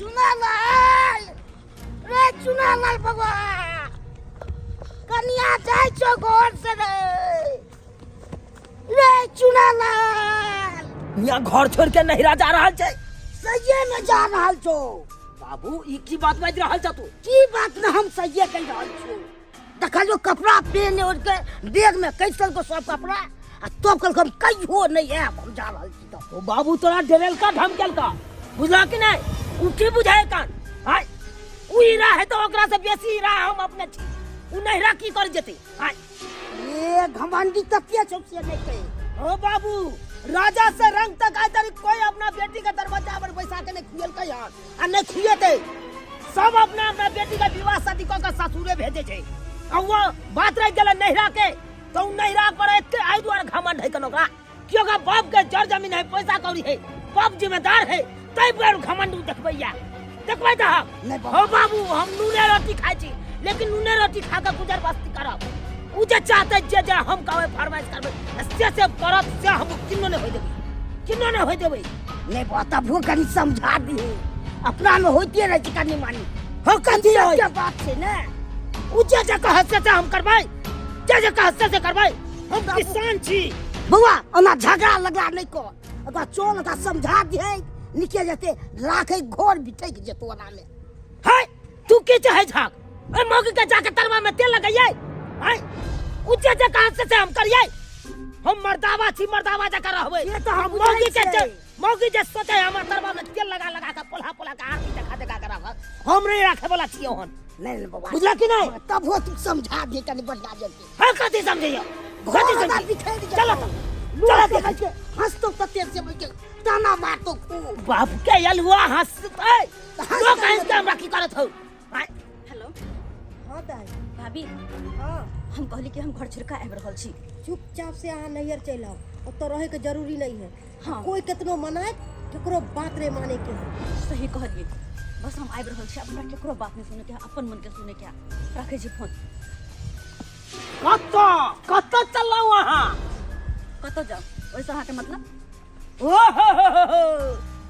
चुनालाल रे चुनालाल बबुआ कनिया जाय छो घर से रे चुनालाल यहाँ घर छोड़ के नहिरा जा रहा है। सही में जा रहा छो बाबू ई की बात बाज रहा है तू? की बात न हम सही कह रहा छो। देखा जो कपड़ा पहने और के बैग में कैसल को सब कपड़ा आ तो कल हम कहियो नहीं है हम जा रहा छी तो बाबू तोरा डेरेल का धमकेल का बुझला कि नहीं उठी बुझाए कान हाय उही रहा है तो ओकरा से बेसी रहा हम अपने छी उ नहिरा की कर जेते हाय ये घमंडी तपिया सबसे नहीं कहे ओ बाबू राजा से रंग तक आए तरी कोई अपना बेटी का दरवाजा पर बैठा के नहीं खुएल का यार आ नहीं खुएते सब अपना अपना बेटी का विवाह शादी क के ससुरे भेजे छे आ वो बात रह गेल नहिरा के तो नहिरा पर एते आई द्वार घमंड है कनोका क्यों का बाप के जड़ जमीन है पैसा कौड़ी है बाप जिम्मेदार है तई पर घमंड देखबैया देखबै त हो बाबू हम नूने रोटी खाई छी लेकिन नूने रोटी खा के गुजर बस्ती करब उ जे चाहते जे हम कहबै फरमाइश करबै से करब से हम किन्नो ने होय देबै नहीं बता भू कनी समझा दी अपना में होती रह छी कनी मानी हो कथी होय क्या बात है ना उ जे कह से हम करबै जे कह से करबै हम किसान छी बउआ ओना झगड़ा लगा नहीं को अगर चोल का समझा दिए निके जते राखे घोर बिठे के जतो ना में हाय तू के चाहे झाक ए मौगी के जाके तरवा में तेल लगाइए हाय उच्चे जे कहां से हम करिए हम मर्दावा छी मर्दावा जका रहबै ये तो हम मौगी जे सोचे हम तरवा में तेल लगा के पोला के आरती देखा के रख हम नहीं रखे वाला छी ओहन नहीं बाबा बुझला कि नहीं तब वो तू समझा दे कनी बढ़िया जल्दी हां कथि समझियो घोर का बिठे के चलो चलो के हंस तो पत्ते से के ताना मार तो खूब बाप के यलुआ हंसते तो कहीं के हमरा की करत हो हेलो हां दाई भाभी हां हम कहली कि हम घर छोड़ के आबि रहल छी चुपचाप से आ नैहर चल आओ और तो रहे के जरूरी नहीं है हाँ। कोई कितनो मनाए केकरो बात रे माने के सही कहलिए बस हम आबि रहल छी अपना केकरो बात नहीं सुने के अपन मन के सुने के रखे छी फोन कत चलौ वहां कत जाओ वैसे अहाँ के मतलब ओहो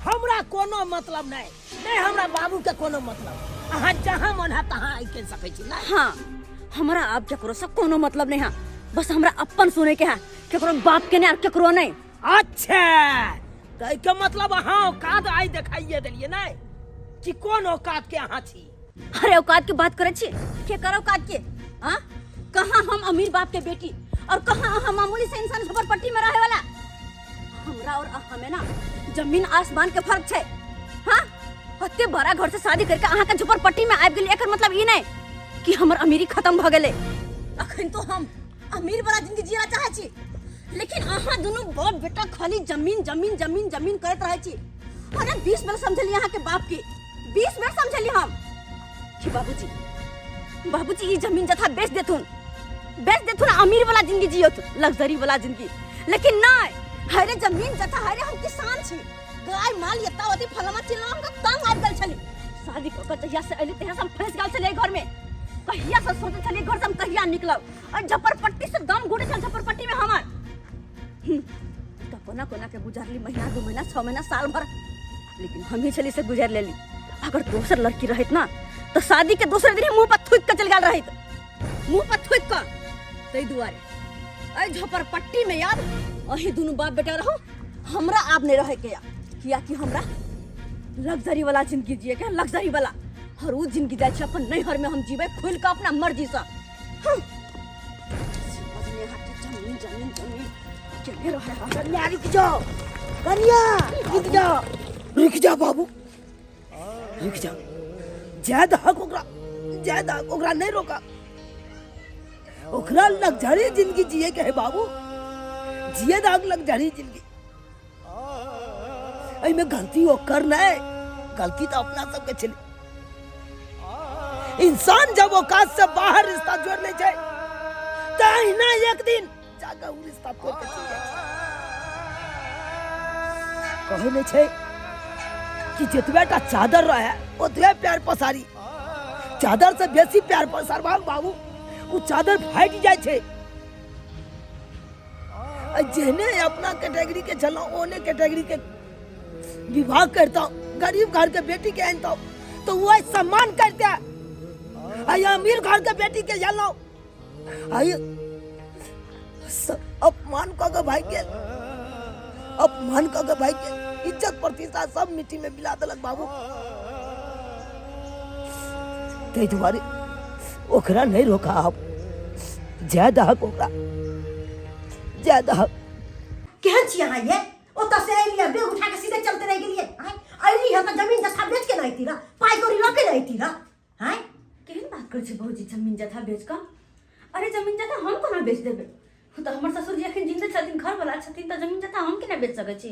हमरा कोनो मतलब नहीं हमरा बाबू के कोनो मतलब अहाँ जहां मन है तहां आई के सकै छी ना हाँ हमरा आप केकरो से कोनो मतलब नहीं है बस हमरा अपन सुने के है केकरो बाप के नहीं और केकरो नहीं अच्छा तै के मतलब अहाँ औकात आई देखाइए देलिए ना कि कोन औकात के अहाँ छी अरे औकात की बात करे छी के कर औकात के हां कहां हम अमीर बाप के बेटी और कहां हम मामूली से इंसान झोपड़पट्टी में रहे वाला हमरा और हमें ना जमीन आसमान के फर्क छे हां ओते बड़ा घर से शादी करके अहाँ के झोपड़पट्टी में आबि गेली एकर मतलब ई नहीं कि हमर अमीरी खत्म भ गेले अखन तो हम अमीर वाला जिंदगी जिया चाहे छी लेकिन अहाँ दोनों बाप बेटा खाली जमीन जमीन जमीन जमीन करत रहे छी अरे 20 बेर समझली अहाँ के बाप की 20 बेर समझली हम कि बाबूजी ई जमीन जथा बेच देथुन अमीर वाला जिंदगी जियत लग्जरी वाला जिंदगी लेकिन नहीं हरे जमीन जथा हरे हम किसान छी गाय माल यतावती फलमा चिलना हम तंग आब गेल छली शादी क के जहिया से अली तहिया से हम फंस गेल छले घर में कहिया से सोचत छली घर से हम कहिया निकलब और झपरपट्टी से दम घुटे छल झपरपट्टी में हमर तो कोना के गुजारली महीना 2 महीना 6 महीना साल भर लेकिन हम ही छली से गुजार लेली अगर दूसर लड़की रहित ना तो शादी के दूसरे दिन मुंह पर थूक के चल गेल रहित मुंह पर थूक के तई दुआरे ए झपरपट्टी में यार अही दोनों बाप बेटा रहो हमरा आप नहीं रहे के किया कि हमरा लग्जरी वाला जिंदगी जिए के लग्जरी वाला हर वो जिंदगी जाय छै अपन नैहर में हम जीवे खुल के अपना मर्जी से जमीन जमीन जमीन केने रहे कन्या रुक जाओ कन्या रुक जाओ बाबू रुक जा ज्यादा हक ओकरा नहीं रोका ओकरा लग्जरी जिंदगी जिए के है बाबू जिए दाग लग्जरी जिंदगी आई में गलती ओकर नहीं गलती तो अपना सबके छले इंसान जब औकात से बाहर रिश्ता जोड़ ले जाए तहिना एक दिन जाके उ रिश्ता तोड़ के चल जाए कहे नहीं छे कि जितबे का चादर रहे ओतबे प्यार पसारी चादर से बेसी प्यार पसारबाल बाबू उ चादर फाट जाए छे जेने अपना कैटेगरी के चलो ओने कैटेगरी के विवाह करता गरीब घर के बेटी के आइन तो वो सम्मान करते आई अमीर घर के बेटी के जानो आई अपमान का भाई के अपमान का भाई के इज्जत प्रतिष्ठा सब मिट्टी में मिला दलक बाबू। ते तुम्हारे ओकरा नहीं रोका आप ज्यादा हक ओकरा ज्यादा हक केहन छी अहाँ ये ओतऽ से आइलिए बेग उठा के सीधे चलते रह गेलिए आइली है त जमीन जथा बेच के नहीं तीरा पाई कौड़ी रखे नहीं तीरा हैं केहन बात कर छी भौजी जमीन जथा बेच क? अरे जमीन जथा हम कोना बेच देबे? तो हमर ससुर जी अखन जिंदा छथिन, घर वाला छथिन, त जमीन जथा हम केना बेच सकै छी?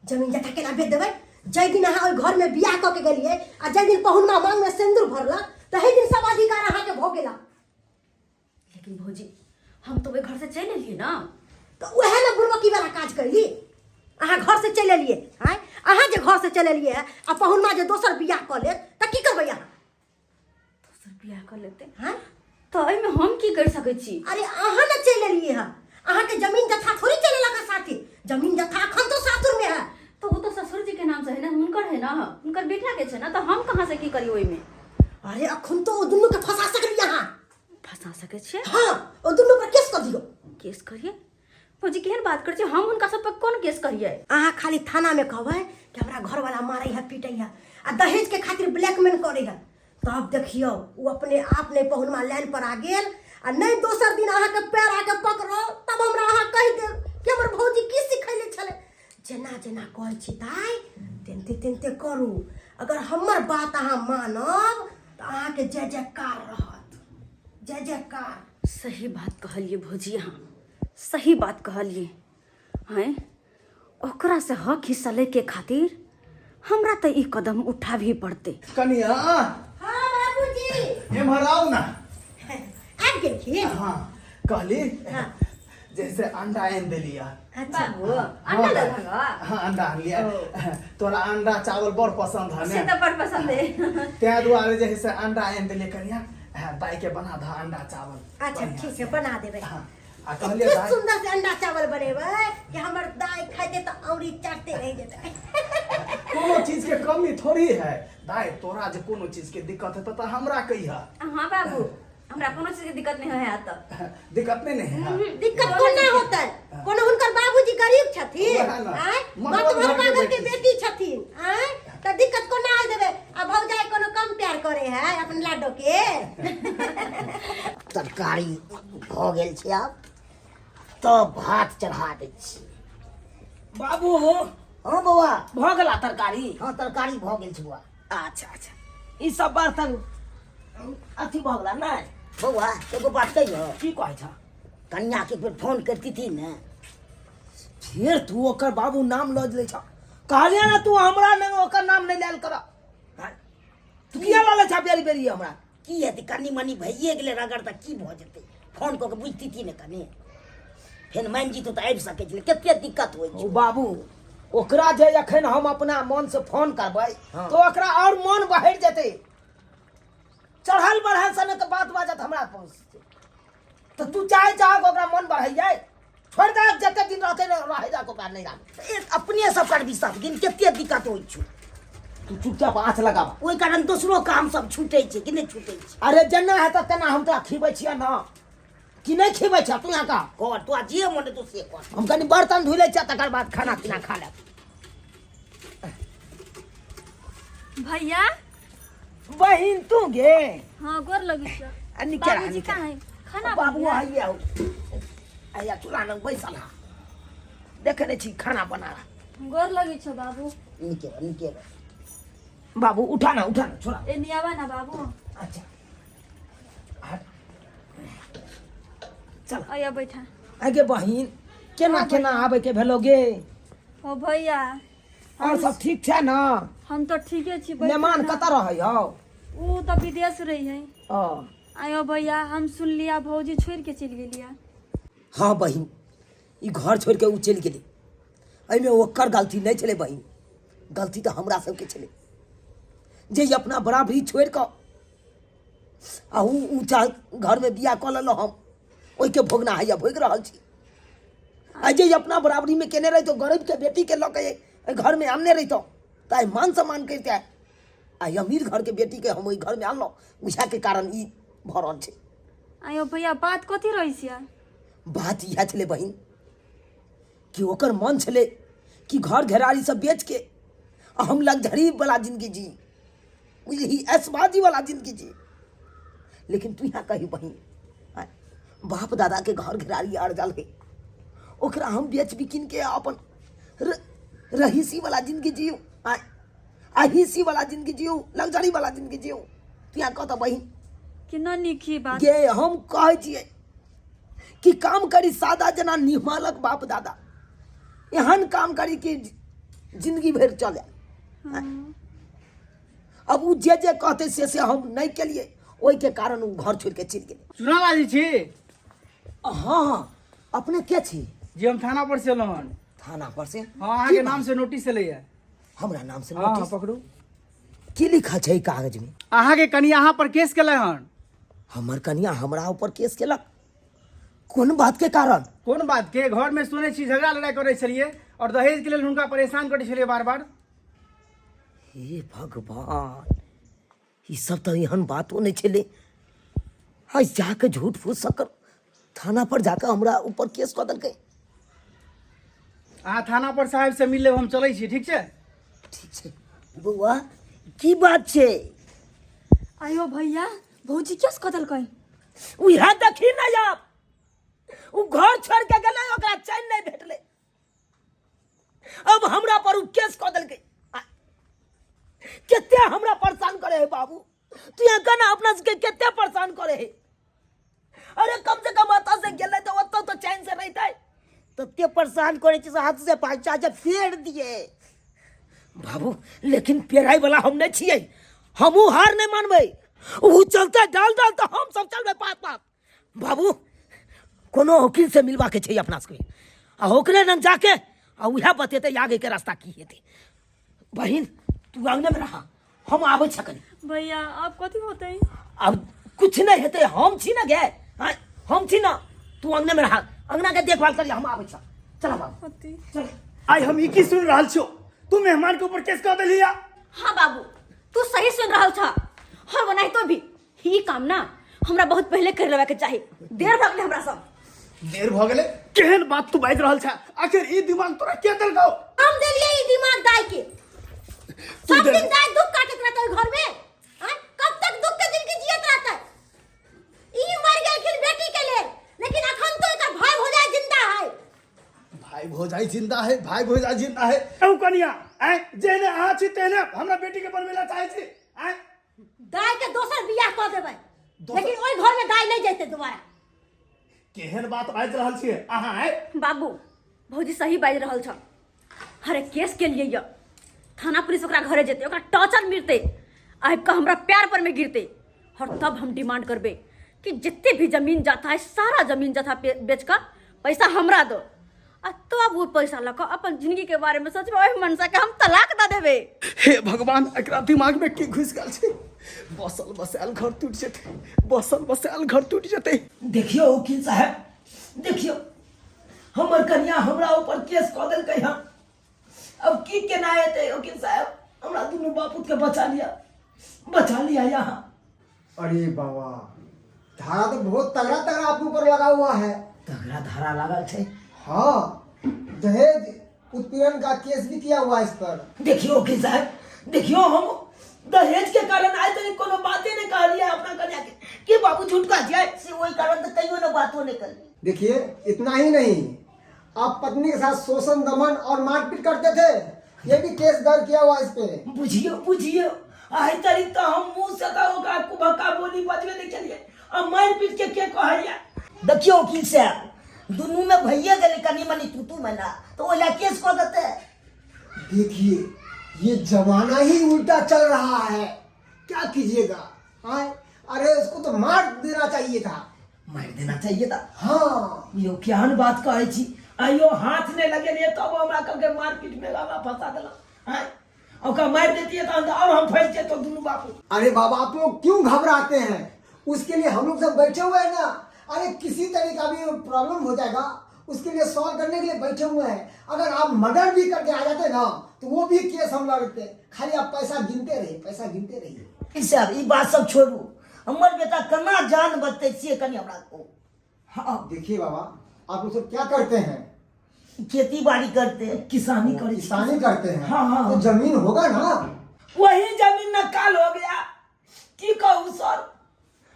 जमीन जथा केना बेच देबै? जै दिन अहाँ ओइ घर में बियाह क के गेलिए आ जै दिन पहुनमा मांग में सिंदूर भरला तही दिन सब अधिकार अहाँ के भ गेला। लेकिन भौजी हम तो वे घर से चल एलिए ना, तो वह ना बुरबकी वाला काज करली। अहाँ घर से चल एलिए हैं अहाँ जे घर से चल एलिए आ पहुनमा जे दोसर बियाह क ले त की करबै अहाँ? दोसर बियाह कर लेते हैं तो एहि में हम की कर सकै छी? अरे अहाँ ना चल एलिए है अहाँ के जमीन जथा थोड़ी चले लगा साथी। जमीन जथा अखन तो सासुर में है। तो वो तो ससुर जी के नाम से है ना, हुनकर है ना, हुनकर बेटा के छै ना, तो हम कहाँ से की करी ओइ में? अरे अखन तो दुनू के फंसा सकली अहाँ। फंसा सकै छियै? हाँ ओ दुनू पर केस कर दियो। केस करिए? भौजी केहन बात कर छी? हम उनका सब पर कोन केस करिए? अहाँ खाली थाना में कहबै कि हमरा घर वाला मारै है पीटै है आ दहेज के खातिर ब्लैकमेल करे है, तब देखियो वो अपने आप नहीं पहुनमा लाइन पर आ गेल आ नहीं दोसर दिन अहाँ के पैर आके पकड़ो तब हमरा अहाँ कहि देब कि हमर भौजी की सिखैले छले। जेना जेना कहै छी ताई तेनते तेनते करू। अगर हमर बात अहाँ मानब तो अहाँ के जय जयकार रहत, जय जयकार। सही बात कहलिए भौजी, अहाँ सही बात कहलिए हैं। ओकरा से हक हिस्सा ले के खातिर हमरा तो ई कदम उठाबही पड़ते। कनिया हाँ बाबूजी एम्हर आउ ना। आबि गेलखिन? हाँ कहली हाँ। जैसे अंडा आन देलिया। अच्छा अंडा दे दंगा? हाँ अंडा आन लिया। तोरा अंडा चावल बड़ पसंद है से ना, तो बड़ पसंद है। त्या दुआरे जैसे अंडा आन देलिए कनिया दाई के बना धा अंडा चावल। अच्छा ठीक है बना देबै। हाँ आ कहलिए किस दाई सुंदर से अंडा चावल बनेबै कि हमर दाई खाइते तो औरी चाटते रह जेतै। कोनो चीज के कमी थोड़ी है दाई, तोरा जे कोनो चीज के दिक्कत है तो हमरा कहिया। हाँ बाबू हमरा कोनो चीज के दिक्कत नहीं है आता। दिक्कत नहीं है। दिक्कत कोना होतै? कोनो हुनकर बाबूजी गरीब छथिन वएह ना। आय मतलब मतबर घर के घर के बेटी बेटी छथिन आय त दिक्कत कोना आ देबै? आ भौजाई कोनो कम प्यार करे है अपन लाडो के? तरकारी भ गेल छै आब तो भात चढ़ा दै छी। बाबू हाँ बौआ, भ गेला तरकारी? हाँ तरकारी भ गेल छै बौआ। अच्छा अच्छा ई सब बर्तन अथी भ गेला नहीं? बौआ एगो बात कहियो, की कहै छ? कन्या के एक बेर फोन करती थी ने। फिर तू ओकर बाबू नाम लऽ लै छ। कहलिया ना तू हमरा ने ओकर नाम नहीं लेल कर। तू किया लऽ लै छ बेरी बेरी हमरा? की हेतै कनी मनी भइए गेलै रगड़ तऽ की भऽ जेतै? फोन कऽ के बुझती थी ने कनी, फेर मानि जी तो आबि सकै छलै। कते दिक्कत होइ ओ छै। बाबू ओकरा जे अखन हम अपना मन से फोन करबै हाँ। तो ओकरा और मन बढ़ि जेतै। चढ़ल बढ़ल समय के बात बाजत हमरा पहुँचतै तो तू चाहे चाहक ओकरा मन बढ़ै जाए छोड़ दे। जते दिन रहते रहे जा ओकरा नहीं राख। अपने सब कर भी सब दिन कते दिक्कत होइ छै। तू चुपचाप आँच लगावा। ओहि कारण दोसरो काम सब छूटै छै कि नहीं छूटै छै? अरे जेना हेतै तेना हम तोरा खिबै छियै ना कि नहीं खिबै छियै? तू यहाँ का कर तू जे मन तू से कर। हम कनी बर्तन धुइ लै छियै तकर बाद खाना पीना खा लेब। भैया बहिन तू गे हाँ गोर लगी छ। निकल बाबूजी कहाँ है? खाना बाबू बन आइया आइया चूल्हा लग बैसल हा देखे नहीं छी खाना बना रहा। गया? गोर लगी छ बाबू। निकेल निकेल बाबू उठा ना छोड़ा। ए नियावा ना बाबू। अच्छा हट चल आया बैठा। आगे बहिन केना केना आबे के भेलो गे? ओ भैया और सब ठीक छै ना? हम तो ठीके छी। मेहमान कतऽ रहै हो? ऊ तो विदेश रही है। ओ आयो भैया हम सुन लिया भौजी छोड़ के चल गेलिया। हाँ बहिन ई घर छोड़ के उ चलि गेलै। एहिमे ओकर गलती नहीं छलै बहिन, गलती तो हमरा सबके छलै जे अपना बराबरी छोड़ कऽ आ ऊँचा घर में बियाह कऽ लेलहुँ। हम ओहिके भोगना हैया भोगि रहल छी। आ जे अपना बराबरी में केने रहितो गरीब के बेटी के लऽ के घर में आनने रहितो ताई मान सम्मान करते है आई अमीर घर के बेटी के हम ओई घर में आनलो उषा के कारण ई भरल छे। आयो भैया बात कथी रही छियै? बात यह छले बहिन कि ओकर मन छले कि घर घेरारी सब बेच के हम लग्जरी वाला जिंदगी जी बुझली ऐशबाजी वाला जिंदगी जी। लेकिन तू यहाँ कही बहिन बाप दादा के घर घेरारी आड़ जाल है ओकरा हम बेच बिकिन के अपन रहीसी वाला जिंदगी जियो अहिसी वाला जिंदगी जियो लग्जरी वाला जिंदगी जियो। तू यहाँ कह बहिन कि न निकी बात ये हम कहे छिए कि काम करी सादा जना निमालक बाप दादा एहन काम करी कि जिंदगी भर चले। अब उ जे कहते से हम नहीं के लिए ओई के कारण उ घर छोड़ के चल गेले। सुना बाजी छी? हाँ अपने के छी? जी हम थाना पर से एलहुँ हन। थाना पर से? हाँ अहाँ के नाम से नोटिस एलै है। हमरा नाम से हाँ नोटिस? पकड़ू। की लिखल छै कागज में? अहाँ के कनिया अहाँ पर केस केलै हन। हमर कनिया हमरा ऊपर केस केलक कोन बात के कारण? कोन बात के? घर में सुनै छी झगड़ा लड़ाई करै छलिए और दहेज के लेल हुनका परेशान करै छलिए बार बार। हे भगवान ई सब तो एहन बातो नहीं छले। हाँ जाके झूठ फूस सकर थाना पर जाकर हमरा ऊपर केस कऽ देलकै। अहाँ थाना पर साहब से मिल लेब हम चलै छी ठीक छै? ठीक छै बउआ की बात छै? आयो भैया भौजी केस कदलकै? उहे देखी ना आप उ घर छोड़ के गेलै ओकरा चैन नहीं भेटले अब हमरा पर उ केस कऽ देलकै। केते हमरा परेशान करे है बाबू तू यहाँ कहना अपना से केते परेशान करे है। अरे कम से कम अता से गेले तो ओतो तो चैन से रहते तो ते परेशान करे छी हाथ से पांचा जे फेर दिए बाबू। लेकिन पेराई वाला हम नहीं छिए हमहू हार नहीं मानबे उ चलते डाल डाल तो हम सब चलबे पात पात बाबू। कोनो वकील से मिलवा के छै अपना सबके आ ओकरे न जाके आ उहे बतेते आगे के रास्ता की हेते। बहिन तू आंगने में रहा हम आबै छकनी। भैया अब कथी होतै? अब कुछ नहीं हेते हम छी ना गे हम छी ना तू आंगने में रहा अंगना के देखभाल करिए हम आबै छ। चल बाबू होतै। चल। आई हम ई की सुन रहल छौ? तू मेहमान के ऊपर केस कऽ देलिया। हाँ बाबू तू सही सुन रहल छ। और वो नहीं तो भी ही काम ना हमरा बहुत पहले कर लेवा के चाहिए। देर भऽ गेलै हमरा सब। देर भ गेले केहन बात तू बाजि रहल छ? आखिर ई दिमाग तोरा के देलकौ? हम देलिए ई दिमाग दाई के। सब दिन दाई दुख काटत रहते घर में। कब तक दुख के जिंदगी जियत रहते? ई मर गेलखिन बेटी के लिए लेकिन अखन तो एकर भाई भौजाई जिंदा है। भाई भौजाई जिंदा है भाई भौजाई जिंदा है। औ कनिया जेने अहाँ छी तेने हमरा बेटी के बनवेला चाहै छी। दाई के दोसर बियाह कऽ देबै लेकिन ओई घर में दाई नहीं जैते दोबारा। केहन बात बाजि रहल छियै अहाँ? बाबू भौजी सही बाजि रहल छ। अरे केस के लिए य थाना पुलिस ओकरा घरे जेते ओकरा टॉर्चर मिलते आबि के हमरा पैर पर में गिरते और तब हम डिमांड करबे कि जितने भी जमीन जाता है सारा जमीन जथा बेच कर पैसा हमरा दो आ तब वो पैसा लक अपन जिंदगी के बारे में सोचबे ओहि मनसा के हम तलाक दे देबे। हे भगवान एकरा दिमाग में की घुस गेल छै? बसल बसायल घर टूट जेते बसल बसायल घर टूट जेते। देखियो वकील साहब देखियो हमर कन्या हमरा ऊपर केस कऽ देलकै हन अब की केना हेतै वकील साहब? हमरा दुनू बापूत के बचा लिया यहाँ। अरे बाबा धारा तो बहुत तगड़ा तगड़ा आपके ऊपर लगा हुआ है। तगड़ा धारा लागल छै। हाँ दहेज उत्पीड़न का केस भी किया हुआ है इस पर। देखियो वकील साहब देखियो हम दहेज के कारण आज तक कोनो बातें नहीं कहलिए अपना कन्या के बाबू झूठ का जाए से वही कारण तो कईयो ना बातों नहीं कर। देखिए इतना ही नहीं आप पत्नी के साथ शोषण दमन और मारपीट करते थे ये भी केस दर्ज किया हुआ इस पे। बुझियो आई तारीख तो हम मुंह से तो ओकरा कुबका बोली बजबे नहीं केलिए अब मार पीट के कहलिए। देखियो वकील साहब दुनू में भैया गेले कनी मनी तू मना तो ओला केस कऽ देते। देखिए ये जमाना ही उल्टा चल रहा है क्या कीजिएगा? अरे उसको तो मार देना चाहिए था। मार देना चाहिए था? हाँ यो केहन बात कहै छी? आइयो हाथ नहीं लगे लिए तब हमरा कहके मारपीट में हमरा फंसा देला ओका मार देती तो और हम फंस जेतो दुनू बापू। अरे बाबा आप लोग क्यों घबराते हैं? उसके लिए हम लोग सब बैठे हुए हैं ना। अरे किसी तरह का भी प्रॉब्लम हो जाएगा उसके लिए सॉल्व करने के लिए बैठे हुए हैं। अगर आप मर्डर भी करके आ जाते ना तो वो भी केस हम लड़ते। खाली आप पैसा गिनते रहिए, पैसा गिनते रहिए। सर ई बात सब छोड़ू, हमर बेटा कना जान बचते से कनी हमरा को। हाँ देखिए बाबा, आप लोग सब क्या करते हैं? खेती बाड़ी करते हैं, किसानी करे, किसानी करते हैं। हाँ, हाँ। तो जमीन होगा ना? वही जमीन नकाल हो गया, की कहू सर।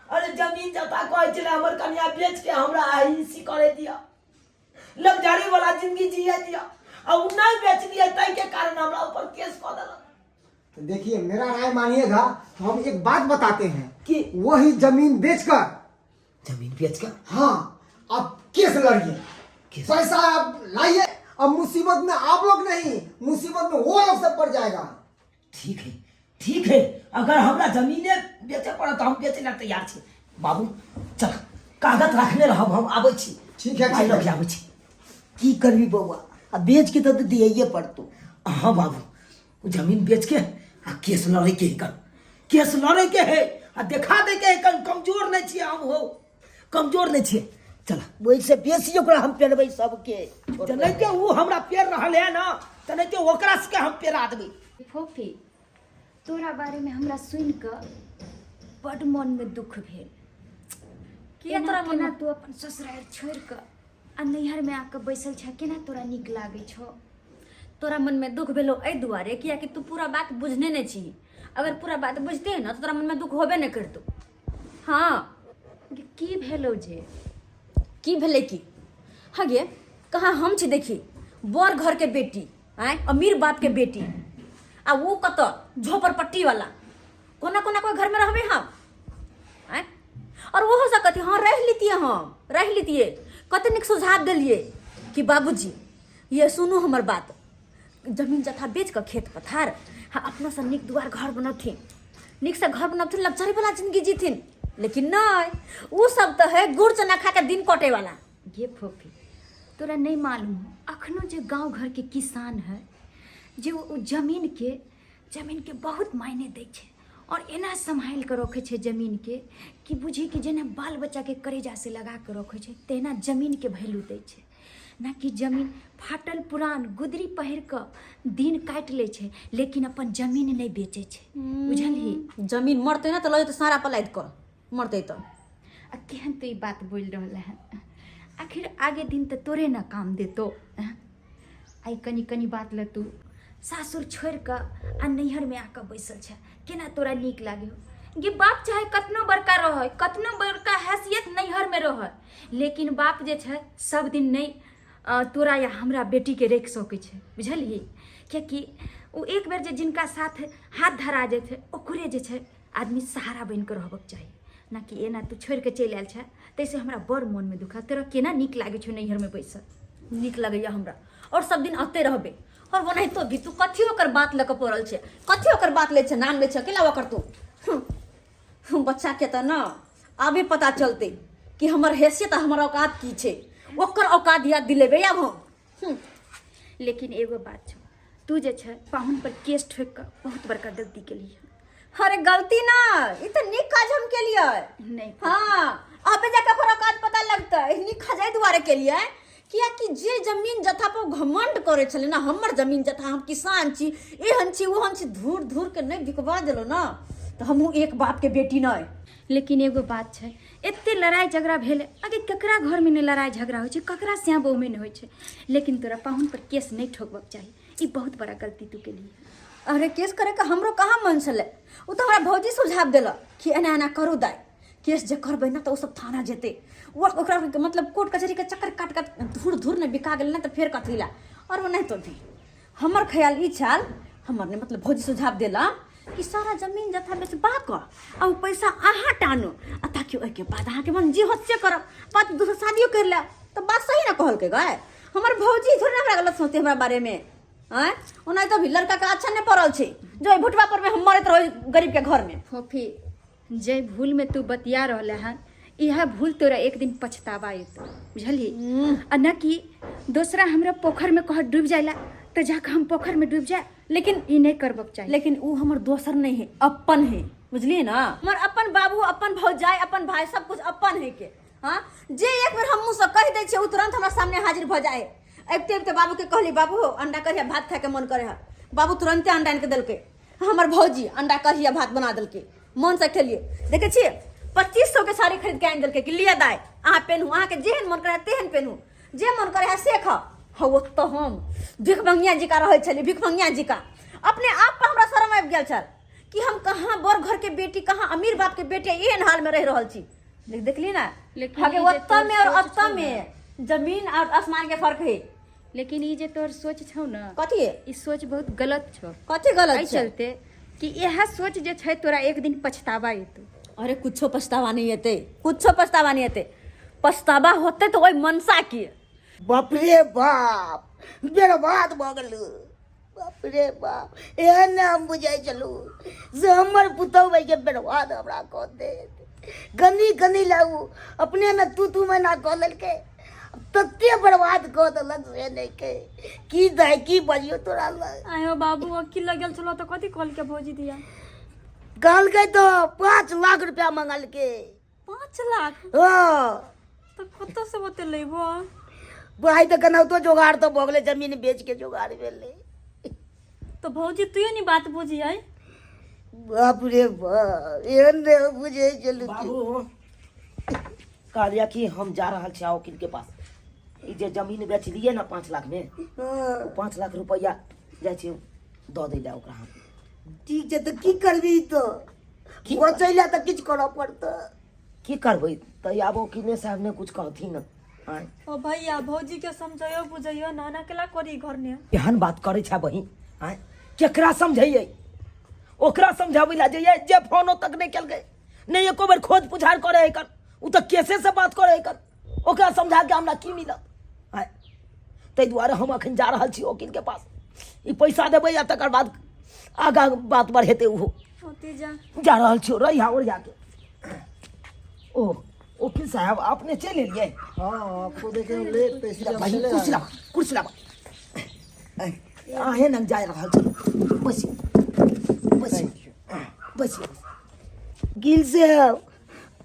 अरे जमीन जता कहे चले हमर कन्या बेच के हमरा इसी करे दिया, लग्जरी वाला जिंदगी जिए दिया, और नहीं बेच दिया तई के कारण हमरा ऊपर केस कर देला। तो देखिए मेरा राय मानिएगा तो हम एक बात बताते हैं कि वही जमीन बेचकर, जमीन बेच कर हाँ आप केस लड़िए, पैसा आप लाइए। अब मुसीबत में आप लोग नहीं, मुसीबत में वो लोग सब पड़ जाएगा। ठीक है, ठीक है, अगर हमरा जमीने बेचे पड़ा तो हम बेचे ला तैयार छी। बाबू चल कागज रखने रहब, हम आबै छी। ठीक है, पाइ ठीक है। लऽ के आबै छी। की करबी बउआ, आ बेच के तो दिए पड़तो। हाँ बाबू, वो जमीन बेच के आ केस लड़े के है, केस लड़े के है, आ देखा दे के है कमजोर नहीं छियै हम, हो कमजोर नहीं छियै। चल वैसे बेसी ओकरा हम पेरबै सबके, जनाते वो हमरा पेर रहल है ना, तनाते ओकरा से हम पेरा देबै। फोफी तोरा बारे में हमरा सुन के बड़ मन में दुख भेल। किया केना तोरा मन केना में? तू अपन ससुराल छोड़ के आ नैहर में आके बैसल छ, केना तोरा नीक लागे छो? तोरा मन में दुख भेलो एहि दुआरे किया कि तू पूरा बात बुझने नहीं छी। अगर पूरा बात बुझते है ना तो तोरा मन में दुख होबे नहीं करतो। हाँ की भेलो जे? की भेले की हगे, कहाँ हम छी देखी बड़ घर के बेटी, आय अमीर बाप के बेटी, आ वो कत झोपड़पट्टी वाला, कोना कोना कोई घर में रहबे हम, आय और वो हो सकती हाँ रह लेतिए, हम रह लेतिए। कते निक सुझाव दिलिए कि बाबूजी ये सुनू हमर बात, जमीन जथा बेच कर खेत पथार हाँ अपना से निक दुआर घर बनौथिन, निक से घर बनौथिन, लग्जरी वाला जिंदगी जीथिन। लेकिन नहीं, वो सब तो है गुड़ चना खा के दिन कटे वाला। ये फोफी तोरा नहीं मालूम हो, अखनो जे गांव घर के किसान है जे वो जमीन के बहुत मायने दै छै, और एना संभाल के रखे छै जमीन के कि बुझी कि जेना बाल बच्चा के करेजा से लगा के रखे छै, तेना जमीन के वैल्यू दै छै। ना कि जमीन फाटल पुरान गुदरी पहिर के दिन काटि ले छै, लेकिन अपन जमीन नहीं बेचे छै, बुझलही? जमीन मरते ना तो लगे तो सारा पलायद कर मरते तो। आ केहन तो ई बात बोल रहा है, आखिर आगे दिन तो तोरे ना काम देतो। आई कनी कनी बात ल तू सासुर छोड़ के आ नैहर में आके बैसल छै, केना तोरा नीक लागे हो? गे बाप चाहे कतनो बड़का रहे, कतनो बड़का हैसियत नैहर में रहे, लेकिन बाप जे छै सब दिन नहीं तोरा या हमरा बेटी के रख सकै छै, बुझलिही? कियाकि वो एक बेर जे जिनका साथ हाथ धरा जाए छै ओकरे जे छै आदमी सहारा बन के रहबक चाही, ना कि एना तू छोड़ के चलि आयल छै। तैसे हमरा बड़ मन में दुखा। तोरा केना नीक लागे छौ नैहर में बैसल? नीक लगैया हमरा, और सब दिन आते रहबे। और ओनाहितो भी तू कथी ओकर बात लऽ कऽ पड़ल छै, कथी ओकर बात ले छै, नाम ले छै, अकेला ओकर तू बच्चा के तऽ ना आबे पता चलते कि हमर हैसियत हमर औकात की छै, ओकर औकात याद दिलेबे आब हम। लेकिन एगो बात छौ, तू जे छै पाहुन पर केस ठोक के बहुत बड़का गलती केलिए। अरे गलती ना, ई तो नीक काज हम केलिए। नहीं हाँ अबे जाके ओकर औकात पता लगता है, नीक खजाई दुआरे केलिए। किया कि जे जमीन जथा पर घमंड करे छले ना, हमर जमीन जथा, हम किसान छी, एहन छी ओहन छी, धूर धूर के नहीं बिकवा देलो ना, तो हमहू एक बाप के बेटी नहीं। लेकिन एगो बात छै, एते लड़ाई झगड़ा भेले, आगे ककरा घर में नहीं लड़ाई झगड़ा हो छै, ककरा स्याह बहू में नहीं हो छै, लेकिन तोरा पाहुन पर केस नहीं ठोकबक चाही। ई बहुत बड़ा गलती तू केलिए। अरे केस करे का हमरो कहाँ मन छले, वो तो हमरा भौजी सुझाव देलक कि एना एना करू दाई, केस जे करबै ना तो वो सब थाना जेते, वो ओकरा मतलब कोर्ट कचहरी के चक्कर काट काट धूर धूर ने बिका गेल ना तो फिर कथी ला। और वो नहीं तो भी हमर ख्याल ई छल, हमर ने मतलब भौजी सुझाव देला कि सारा जमीन जथा बेचबा कर आ उ पैसा अहाँ टानो, आ ताकि ओके बाद अहाँ के मन जी होत से करब, बात दूसरा शादियो कर ले। तो बात सही ना कहल के गए, हमर भौजी थोड़ी ना गलत सोचते हमरा बारे में। आय ओना तो भी लड़का का अच्छा नहीं पड़ल छै, जो भुटवा पर में हम मरत रहो गरीब के घर में। फोफी जे भूल में तू बतिया रहले हन, यह भूल तोरा एक दिन पछतावा एतो, बुझली? आ न कि दूसरा हमरा पोखर में कह डूब जाइला तो जाके हम पोखर में डूब जाए, लेकिन ई नहीं करबक चाहिए। लेकिन वो हमर दोसर नहीं है, अपन है, बुझलिए ना? हमर अपन बाबू, अपन भौजाई, अपन भाई, सब कुछ अपन है के। हाँ जे एक बेर हम मुँह से कह दै छियै उ तुरंत हमरा सामने हाजिर भ जाए। अबते बाबू के कहली बाबू हो अंडा करिया भात खाए के मन करे है, बाबू तुरंते अंडा आनि के देलकै। हमर भौजी अंडा करिया भात बना देलकै, मन से खेलिए। देखे छियै 2500 के साड़ी खरीद के आनि देलकै कि लिया दाय अहाँ पेनहू, अहाँके जेहन मन करे तेहन पेनहू, जे मन करे है से खाओ। हो तो हम भिखमंगिया जी का रहे छलिए, भिखमंगिया जी का अपने आप पर हमरा शर्म आबि गेल छल कि हम कहाँ बड़ घर के बेटी, कहाँ अमीर बाप के बेटी एहन हाल में रह रहल छी। देखली ना आगे ओत्ता में और अत्ता में जमीन और आसमान के फर्क है। लेकिन ये जे तोर सोच छौ ना, कथी है ई सोच बहुत गलत छौ। कथी गलत एहि छै? चलते कि यह सोच जे छै तोरा एक दिन पछतावा एतौ। अरे कुछो पछतावा नहीं हेतै, कुछो पछतावा नहीं हेतै। पछतावा होते तो ओहि मनसा के। बाप रे बाप, बर्बाद भ गेलू। बाप रे बाप, एहन हम बुझाइ छलू से हमर पुतहु भाई के बर्बाद हमरा कऽ देत। गनी गनी लागू अपने में तू महीना कऽ लेलकै, तते बर्बाद कऽ देलक से नहीं के की दाय की बजियो तोरा लग। आयो बाबू अकिल लगल छलो तो कथी कहल के भौजी दिया? कहलकै तो 5 लाख रुपया मंगलकै। 5 लाख? हाँ तो कतऽ से होते लेबो? भाई तो केनाहितो जोगाड़ तो भऽ गेलै, जमीन बेच के जोगाड़ भेलै। तो भौजी तू नहीं बात बुझी है? बाप रे बाप, एहन नहीं बुझे चलू। बाबू कहलिया कि हम जा रहा छी वकील के पास, ई जे जमीन बेच दिए ना 5 लाख में, 5 लाख रुपया जाइ छी दऽ दै ला ओकरा हम। ठीक छै, तो की करबी? तो बचैला तो किछु करऽ पड़तै। की करबै? तऽ आब वकील साहब ने कुछ कहथिन न। आय ओ भैया भौजी के समझायो बुझाइयो ना, ना केला करी घर ने। एहन बात करे छा बहिन? आय केकरा समझैयै? ओकरा समझाबै ला जइयै जे फोनो तक नहीं केलकै, नहीं एको बेर खोज पुछार करे है कर, उ तऽ केसे से बात करे है कर। ओकरा समझा के हमरा की मिलत? आय ताहि दुआरे हम अखन जा रहल छी वकील के पास। ई पैसा देबै आ तकर बाद आगा बात बढ़ेतै। उहो होती जा रहल छी रही और जाके। ओ वकील साहब आपने चल लिए? हाँ, आपको देखे ले पैसे भाई कुर्सी ला आहे न जा रहल छी। बस गिल से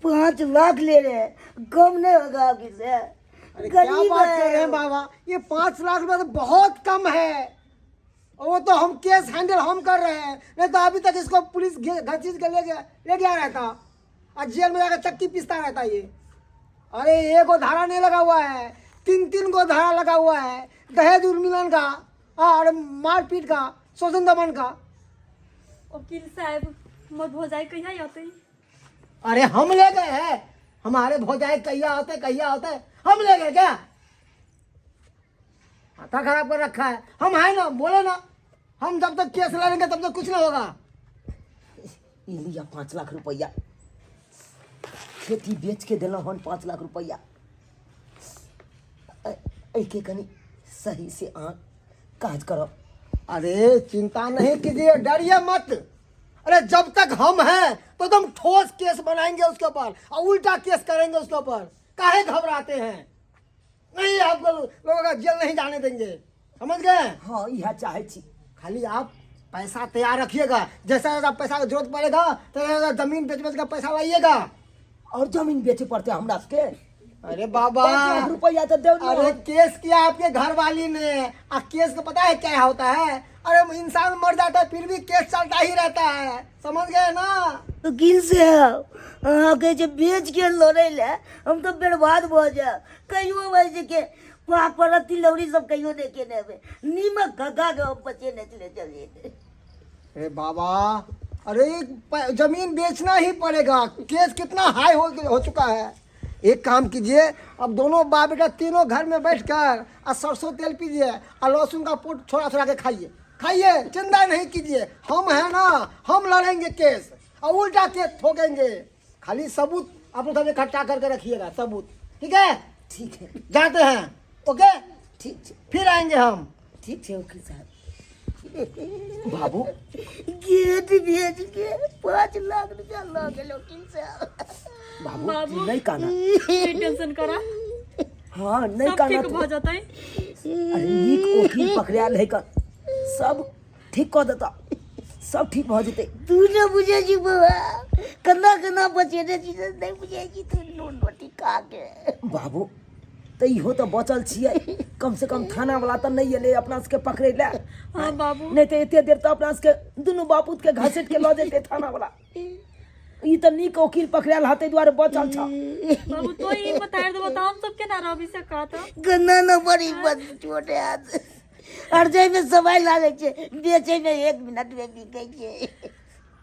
5 लाख ले रहे, कम नहीं होगा गिल से? अरे क्या बात कर रहे हैं बाबा, ये 5 लाख रुपए तो बहुत कम है। और वो तो हम केस हैंडल हम कर रहे हैं, नहीं तो अभी तक इसको पुलिस घसीट के ले गया रहता और जेल में जाकर चक्की पीसता रहता ये। अरे एक गो धारा नहीं लगा हुआ है, 3 गो धारा लगा हुआ है, दहेज उन्मूलन का और मारपीट का, शोषण दमन का। वकील साहब मोर भौजाई कहिया आते? अरे हम ले गए हैं, हमारे भौजाई कहिया होते हम ले गए क्या? माथा खराब कर रखा है। हम है ना, बोले ना, हम जब तक केस लड़ेंगे तब तक कुछ नहीं होगा। ई लिया 5 लाख रुपया, खेती बेच के देना हन 5 लाख रुपया। के कनी सही से काज करो। अरे चिंता नहीं कीजिए, डरिए मत। अरे जब तक हम हैं तो तुम ठोस केस बनाएंगे उसके ऊपर और उल्टा केस करेंगे उसके ऊपर। काहे घबराते हैं? नहीं, आपको लोगों का जेल नहीं जाने देंगे, समझ गए? हाँ यह चाहे छी। खाली आप पैसा तैयार रखिएगा, जैसा जैसा पैसा की जरूरत पड़ेगा तो जमीन बेच का पैसा लाइएगा। और जमीन बेचे पड़ते हमरा के? अरे बाबा 5 लाख रुपया तो दे। अरे केस किया आपके घर वाली ने, और केस को पता है क्या होता है? अरे इंसान मर जाता है फिर भी केस चलता ही रहता है, समझ गए ना? तो गिल से आके जे बेच के लड़े ले हम तो बर्बाद भ जा। कहियो भाई के पापड़ तिलौरी सब कहियो नहीं के नेबे, नीमक खगा के हम बचे ने चले चलिए। अरे बाबा, अरे जमीन बेचना ही पड़ेगा, केस कितना हाई हो चुका है। एक काम कीजिए, अब दोनों बाप बेटा तीनों घर में बैठकर और सरसों तेल पीजिए और लहसुन का पोट छोड़ा के खाइए, चिंता नहीं कीजिए। हम है ना, हम लड़ेंगे केस और उल्टा केस ठोकेंगे। खाली सबूत आप लोग इकट्ठा करके रखिएगा, सबूत। ठीक है? ठीक है, जाते हैं। ओके, ठीक है, फिर आएंगे हम। ठीक है वकील साहब। बाबू गेट बेच के 5 लाख रुपया ला गेलो गिल से। बाबू नहीं कहना। टेंशन करा, हाँ नहीं सब कहना ठीक तो। भ जाते। अरे नीक वकील पकड़ायल है कर, सब ठीक कर देता, सब ठीक भ जेतै। तू न बुझे जी बाबा, कन्ना बचे ने चीज नहीं बुझे जी। तू नोट नोटी का खा के। बाबू तो इहो तो बचल छियै, कम से कम थाना वाला तो नहीं एले अपना सबके पकड़े ले। हाँ बाबू नहीं तो एते देर तो अपना सबके दुनू बापूत के घसीट के लऽ जेते थाना वाला। ई तो नीक वकील पकड़ाल हते द्वारे बचल छ। बाबू तो ही बताए दो, बताओ हम सबके ना रवि से कहा था गन्ना न बड़ी बद छोटे हाथ और जै में समय लागे छे, बेचे में 1 मिनट में बिकै छे।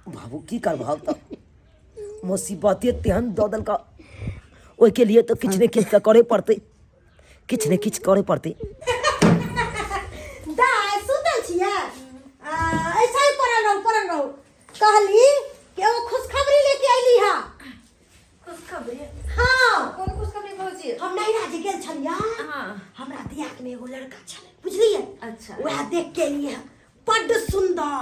बाबू की करबह तो मुसीबते तेहन दऽ देलका, ओहि के लिए तो किछ ने किछ तो करे पड़ते, किछ ने किछ करे पड़ते। दाय सुतल छियै ऐसा ही पड़ल रहू। कहली कि वो खुशखबरी लेके अइली हा। खुशखबरी? हाँ कौन खुशखबरी भौजी? हम नैरा जे गेल छलियै, हाँ। हमरा दियाद में एगो लड़का छलै, बुझलियै? अच्छा। वह देख के लिए बड्ड सुंदर,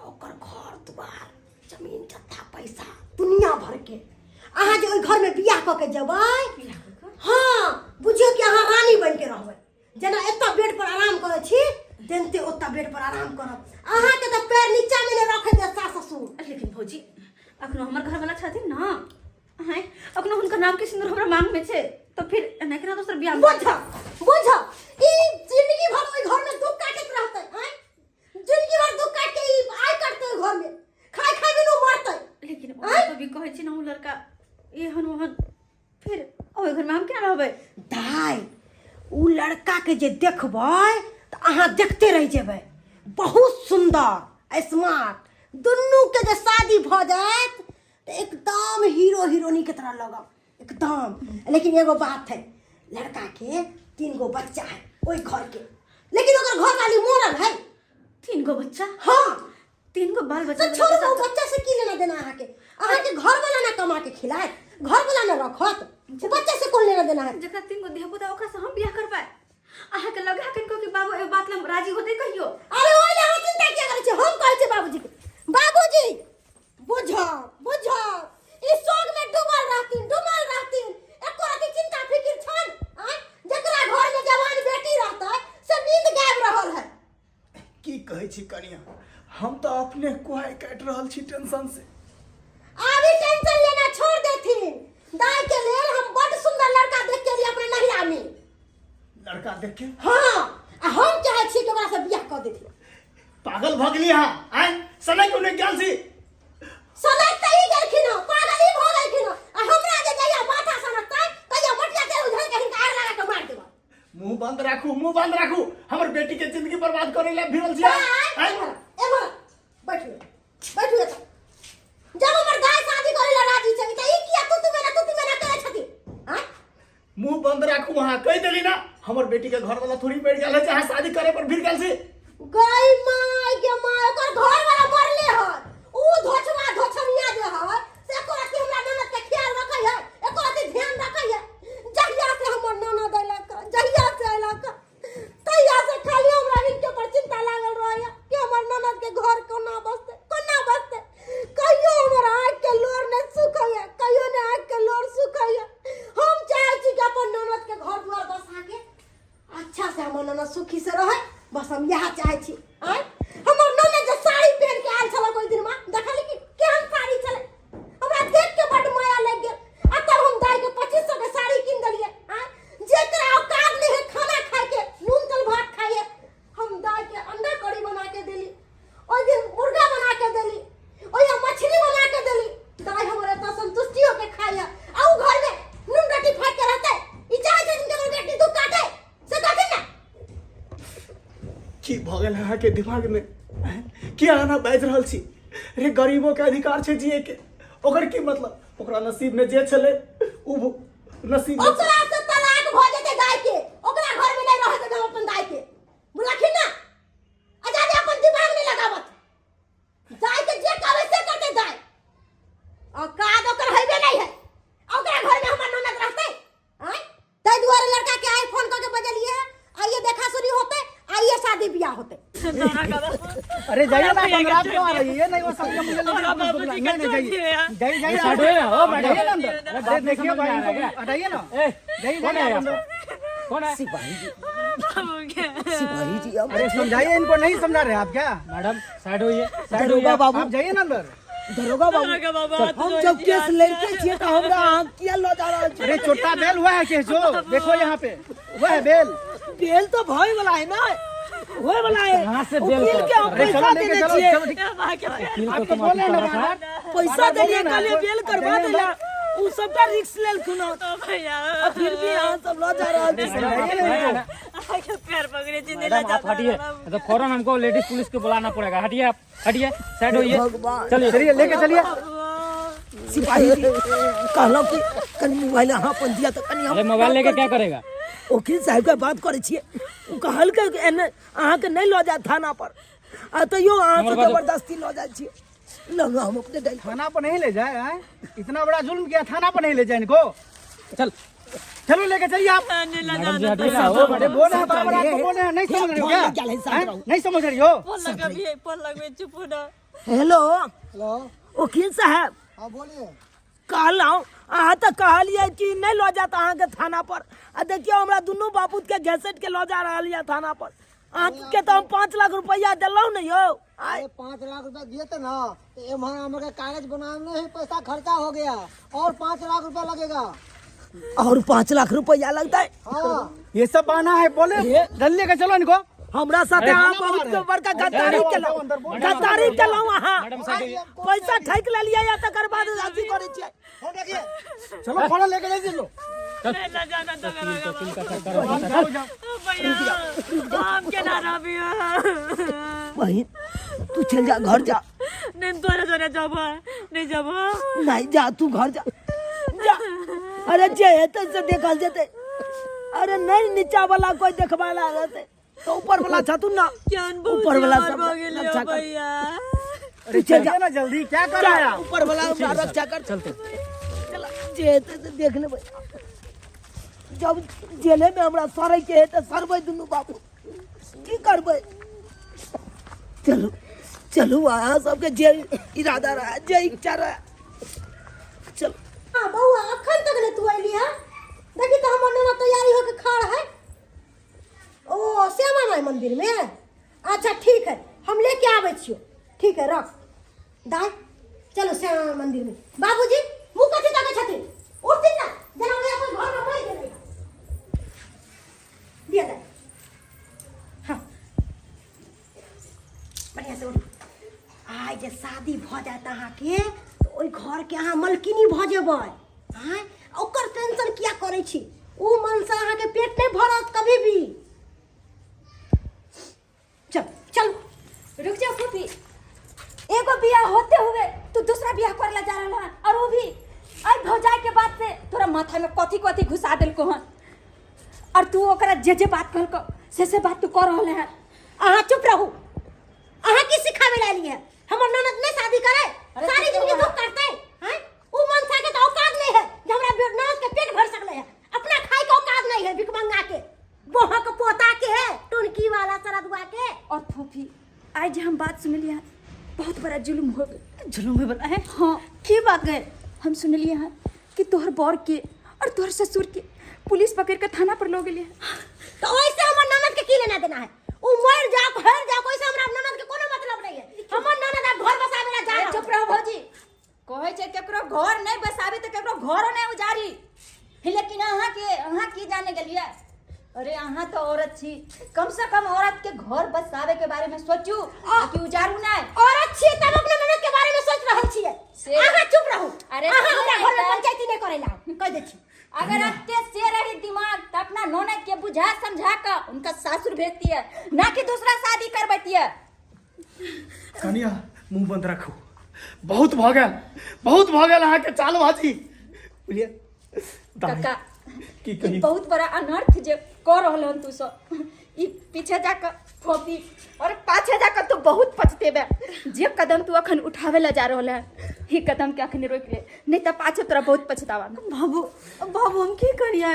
ओकर घर दुआर जमीन जत्था पैसा दुनिया भर के। अहाँ जे ओइ घर में बियाह क के जेबै, हाँ बुझियो कि अहाँ रानी बन के रहबै। जेना एतऽ बेड पर आराम करै छी, तेनते ओतऽ बेड पर आराम करब। अहाँ के तऽ पैर नीचा में नहीं रखे दे सास ससुर। लेकिन भौजी अखनो हमर घर वाला छथिन ना, हैं अखनो हुनकर नाम के सिंदूर हमरा मांग में छे, तो फिर एना दोसर बियाह बुझ ई जिंदगी भर ओइ घर में दुख काटत रहतै, हैं जिंदगी भर दुख काट के ई आय करतै ओइ घर में, खाय बिनु मरतै। लेकिन ओ तो भी कहै छी ना, उ लड़का एहन ओहन, फिर ओइ घर में हम केना रहबै? दाय उ लड़का के जे देखबै तो अहाँ देखते रह जेबै। बहुत सुंदर स्मार्ट, दुनू के जे शादी भ जायत तो एकदम हीरो हीरोइनी के तरह लगब एकदम। लेकिन एगो बात है, लड़का के 3 गो बच्चा है ओइ घर के, लेकिन ओकर घर वाली मरल है। 3 गो बच्चा? हाँ 3 गो बाल बच्चा। तो छोड़ो वो बच्चा से की लेना देना अहाँ के? अहाँ के घर वाला ना कमा के खिलाए, घर वाला ना रखत, बच्चा से कौन लेना देना है? जकरा 3 गो देहबो त ओकरा से हम बियाह कर पाए। अहाँ के लगा कनको कि बाबू ए बात ल राजी होते कहियो? अरे ओइ ले अहाँ चिंता किया करै छी? हम कहै छी बाबूजी के, बाबूजी बुझ ई शोक में डूबल रहतीन, एको रति चिंता फिकिर छन। जकरा घर में जवान बेटी रहतै से नींद गायब रहल है। की कहै छी कनिया, हम तो अपने कुहाय काट रहल छी टेंशन से। अभी टेंशन लेना छोड़ देथिन। दाई के लेल हम बड़ सुंदर लड़का देख के लिए अपने नहिरा में। लड़का देख के? हाँ हम चाहे छी कि ओकरा से बियाह कर देथिन। पागल भ गेली हां, आइ समय को नहीं गेल छी। समय तई गेलखिन, पागल ही भ गेलखिन। हमरा जे जइया माथा सनकतै तइया मटिया के उधर के हिनका आग लगा के मार देब। मुंह बंद राखू, हमर बेटी के जिंदगी बर्बाद करे ले भिड़ल छी। एमर बैठू एतऽ। जब हमर दाई शादी करे ला राजी छै त ई किया तू मेरा करे छथि? हां मुंह बंद राखू, वहां कह देली ना हमर बेटी के घर वाला थोड़ी बैठ गेल है, जहां शादी करे पर भिड़ गेल छी। गई माय के माय ओकर घर वाला मरले है। ऊ धोछनिया जे है से एको राति हमरा ननद के ख्याल रखै है, एको राति ध्यान रखै है। जहिया से हमर ननद अइलक, तहिया से खाली हमरा हिनके पर चिंता लागल रहैया कि हमर ननद के घर कोना बसते। कहियो हमर आँख के लोर ने सुखैया, कहियो ने आँख के लोर सुखैया। हम चाहे छी कि अपन ननद के घर दुआर बसा के अच्छा से हमर ननद सुखी से रहे, बस हम यह चाहे छी। हमर ननद जे साड़ी पहन के आयल छल कोई दिन में, देखली कि केहन साड़ी छले, हमरा देख के बड़ माया लग गेल। आ तब हम दाई के 2500 के साड़ी किन देलिए। जेकरा औकात नहीं है खाना खाए के, नून तेल भात खाइए, हम दाई के अंडा करी बना के देली, ओइ दिन मुर्गा बना के देली, ओइ मछली बना के देली। दाई हमर एतना संतुष्टि होके खाइए। आ उ घर में नून रोटी फाट के रहते, ई चाहे छै जिनके बेटी दुख काटे से कहथिन ना। की भ गेल है के दिमाग में? की आना बाज रहल छी? रे गरीबों के अधिकार छै जिए के, ओकर की मतलब? ओकरा नसीब में जे छले उ नसीब में ओकरा से तलाक भ जेते दाई के, ओकरा घर में नहीं रहे देबे अपन दाई के, बुझलखिन ना? आजादी अपन दिमाग नहीं लगावत। दाई के जे कहबे से करते दाई, औकात ओकर हइबे नहीं है। ओकरा घर में हमर ननद रहते, तै दुआरे लड़का के आईफोन क के बजलिए, आइए देखा सुनी होते, आइए शादी ब्याह होते। अरे जाइए ना, पंद्रह क्यों आ रही है? नहीं वो सब मुझे जाइए हो बैठिए ना अंदर। अरे देखिए भाई, हटाइए ना, जाइए कौन है? सिपाही जी अरे समझाइए इनको, नहीं समझा रहे आप क्या? मैडम साइड होइए, दरोगा बाबू। आप जाइए ना अंदर। दरोगा बाबू हम जब केस लेके छिए तो हमरा अहाँ किया लो जा रहल अरे छोटा बेल हुआ है केस जो देखो यहाँ पे हुआ है बेल। बेल तो भय वाला है ना, होए वाला है। कहाँ से बेल वकील का? के हम अरे चलो पैसा लेके देने चलो, छिए, चलो आपको बोले ना बाहर पैसा देलिए काले बेल करवा देला, उ सबटा रिस्क लेल खुना अब फिर भी यहाँ सब लो जा रहल छै। मैडम आप हटिए, तो फौरन हमको लेडीज पुलिस को बुलाना पड़ेगा। हटिए आप, हटिए, साइड होइए। चलिए चलिए लेके चलिए। सिपाही जी कहलो कि कनी मोबाइल अहाँ अपन दिया तो कनी अरे हम मोबाइल लेके क्या करेगा? वकील साहब के बात करे छिए, उ कहल के एने अहाँ के नहीं लो जा थाना पर, आ तो यो अहाँ से जबरदस्ती लो जा छिए। लगा हम अपने दे थाना पर नहीं ले जाए हैं? इतना बड़ा जुल्म किया, थाना पर नहीं ले जाए इनको। चल चलो लेके चलिए आप। मैडम जी हटिए ना, हो बड़े बोले हैं बराबर, आपको बोले हैं, नहीं समझ रही हो क्या? हैं? नहीं समझ रही हो? हेलो हेलो, वकील साहब हाँ बोलिए। कहलौं अहाँ तो कहलिए कि नहीं लो जात अहाँ के थाना पर, आ देखियो हमरा दुनू बापूत के घसेट के लो जा रहल है थाना पर। अहाँ के तो हम 5 लाख रुपया दिलौ नहीं हो। अरे 5 लाख रुपया दिए थे ना, तो एम्हर हमारे कागज बनाने में ही पैसा खर्चा हो गया और 5 लाख रुपया लगेगा। और 5 लाख रुपया लगता है। हाँ, ये सब बहाना है, बोले जल्दी लेके चलो इनको। हमरा साथे अहाँ बहुत बड़का गद्दारी केलौ, गद्दारी केलौ अहाँ। पैसा ठैक ले लिया या तकर बाद अथी करे छियै। चलो फोन लेके ले चलो। बहन तू चल जा घर जा। नहीं जा तू घर जा जा। अरे जे हेतै से देखल जेतै, अरे नहीं नीचा वाला कोई देखवाला रहतै तो ऊपर वाला छतु ना, ऊपर वाला सब रक्षा कर। अरे चलिए ना जल्दी, क्या कर रहा है? ऊपर वाला हमरा रक्षा कर। चलते चला जे हेतै से देख लेबै। जब जेले में हमरा सरै के हेतै सरबै दुनू बाबू, की करबै? चलो चलो अहाँ सबके जे इरादा रहा, जे इच्छा रहा, चलो। हाँ बउआ अखन तक ने तू अइली है? देखी तो हमर नना तैयारी होके खड़ है। ओ श्यामा माई मंदिर में? अच्छा ठीक है, हम लेके आवे छियो। ठीक है रख दाई, चलो श्यामा माई मंदिर में। बाबूजी मुंह कथी ताके छथिन? उठथिन ना, जना ओए अपन घर में बैठ गेलै। दिया दाई, हाँ बढ़िया से उठ। आइ जे शादी भ जात अहाँ के तो ओइ घर के अहाँ मलकिनी भ जेबै। हाँ ओकर टेंशन किया करे छी? उ मन से अहाँ के पेट नहीं भरत कभी भी। चल चल रुक जाओ फूफी, एगो बियाह होते हुए तू दूसरा बियाह करला जा रहल है, और वो भी आई भौजाई के बात से तोरा माथा में कथी कथी घुसा देलको हन, और तू ओकरा जे जे बात कहलको से बात तू कर रहल है। अहाँ चुप रहू। अहाँ की सिखावे लाली है? हमर ननद नहीं शादी करे, सारी जिंदगी दुख करते हैं। उ मन सा के तो औकात नहीं है जे हमरा ननद के पेट भर सकले है। अपना खाए के औकात नहीं है, भिखमंगा के बोहा के पोता के है, टुनकी वाला सरदुआ के। और फूफी आज जे हम बात सुन लिया, बहुत बड़ा जुल्म हो गया। जुलूम में बना है। हाँ की बात है? हम सुन लिए हैं कि तोहर बौर के और तोहर ससुर के पुलिस पकड़ के थाना पर लो गेले। तो वैसे हमर ननद के की लेना देना है? उ मर जाओ हर जाओ, वैसे हमरा ननद के कोनो मतलब नहीं है। हमर ननद अब घर बसावे ला जा। चुप रहो भौजी, कहे छै केकरो घर नहीं बसाबी तो केकरो घरो नहीं उजारी। लेकिन अहाँ की जाने गेलिए? अरे अहाँ तो औरत छी, कम से कम औरत के घर बसावे के बारे में सोचू, कि उजारू नहीं। औरत छी तब अपने ननद के बारे में सोच रहल छियै। अहाँ चुप रहू। अरे अहाँ हमरा घर में पंचायती नहीं करेला, कह दे छी। अगर अत्ते से रही दिमाग तो अपना ननद के बुझा समझा कर उनका सासुर भेजती है, ना कि दूसरा शादी करबती है। कनिया मुंह बंद रखो, बहुत भगल अहाँ के चालबाजी। बुझलिए काका की कही? बहुत बड़ा अनर्थ जे कर रहल हन तू सब। ई पीछे जाकर फोपी और पाछे जाकर तू बहुत पछतेबे। जे कदम तू अखन उठावे ला जा रहल है, ही कदम के अखन रोक ले, नहीं तो पाछे तोरा बहुत पछतावा। बाबू बाबू हम की करिए?